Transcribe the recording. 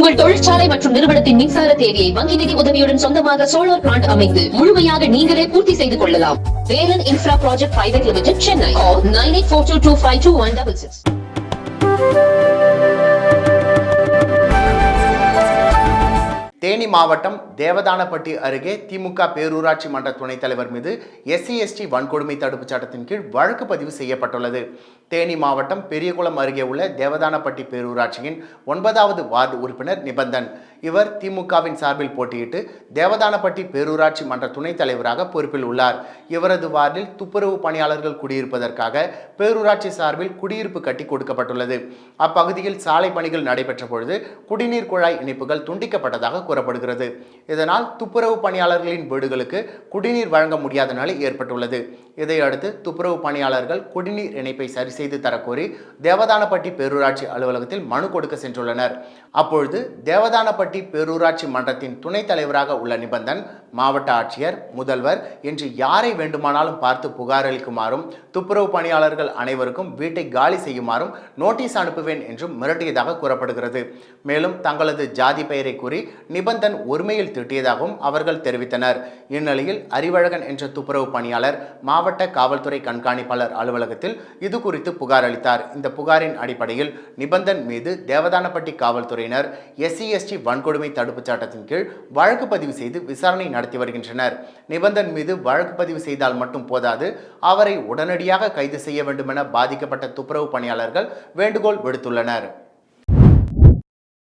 உங்கள் தொழிற்சாலை மற்றும் நிறுவனத்தின் மின்சார தேவையை வங்கி நிதி உதவியுடன் சொந்தமாக சோலார் பிளான்ட் அமைத்து முழுமையாக நீங்களே பூர்த்தி செய்து கொள்ளலாம். Velan infra project private limited, Chennai. 9842252166. Theni மாவட்டம் தேவதானப்பட்டி அருகே திமுக பேரூராட்சி மன்ற துணைத் தலைவர் மீது SC/ST வன்கொடுமை தடுப்புச் சட்டத்தின் கீழ் வழக்கு பதிவு செய்யப்பட்டுள்ளது. தேனி மாவட்டம் பெரியகுளம் அருகே உள்ள தேவதானப்பட்டி பேரூராட்சியின் 9வது வார்டு உறுப்பினர் நிபந்தன். இவர் திமுகவின் சார்பில் போட்டியிட்டு தேவதானப்பட்டி பேரூராட்சி மன்ற துணைத் தலைவராக பொறுப்பில் உள்ளார். இவரது வார்டில் துப்புரவு பணியாளர்கள் குடியிருப்பதற்காக பேரூராட்சி சார்பில் குடியிருப்பு கட்டி கொடுக்கப்பட்டுள்ளது. அப்பகுதியில் சாலை பணிகள் நடைபெற்ற பொழுது குடிநீர் குழாய் இணைப்புகள் துண்டிக்கப்பட்டதாக கூறப்படுகிறது. இதனால் துப்புரவு பணியாளர்களின் வீடுகளுக்கு குடிநீர் வழங்க முடியாத நிலை ஏற்பட்டுள்ளது. இதையடுத்து துப்புரவு பணியாளர்கள் குடிநீர் இணைப்பை சரி செய்து தரக்கோரி தேவதானப்பட்டி பேரூராட்சி அலுவலகத்தில் மனு கொடுக்க சென்றுள்ளனர். அப்பொழுது தேவதானப்பட்டி பேரூராட்சி மன்றத்தின் துணைத் தலைவராக உள்ள நிபந்தன் மாவட்ட ஆட்சியர், முதல்வர் என்று யாரை வேண்டுமானாலும் பார்த்து புகார் அளிக்குமாறும் துப்புரவு பணியாளர்கள் அனைவருக்கும் வீட்டை காலி செய்யுமாறும் நோட்டீஸ் அனுப்புவேன் என்றும் மிரட்டியதாக கூறப்படுகிறது. மேலும் தங்களது ஜாதி பெயரை கூறி நிபந்தன் ஒருமையில் திட்டியதாகவும் அவர்கள் தெரிவித்தனர். இந்நிலையில் அறிவழகன் என்ற துப்புரவு பணியாளர் மாவட்ட காவல்துறை கண்காணிப்பாளர் அலுவலகத்தில் இது குறித்து புகார் அளித்தார். இந்த புகாரின் அடிப்படையில் நிபந்தன் மீது தேவதானப்பட்டி காவல்துறையினர் SC/ST வன்கொடுமை தடுப்புச் சட்டத்தின் கீழ் வழக்கு பதிவு செய்து விசாரணை நடத்தி வருகின்றனர். நிபந்தன் மீது வழக்கு பதிவு செய்தால் மட்டும் போதாது, அவரை உடனடியாக கைது செய்ய வேண்டும் என பாதிக்கப்பட்ட துப்புரவு பணியாளர்கள் வேண்டுகோள் விடுத்துள்ளனர்.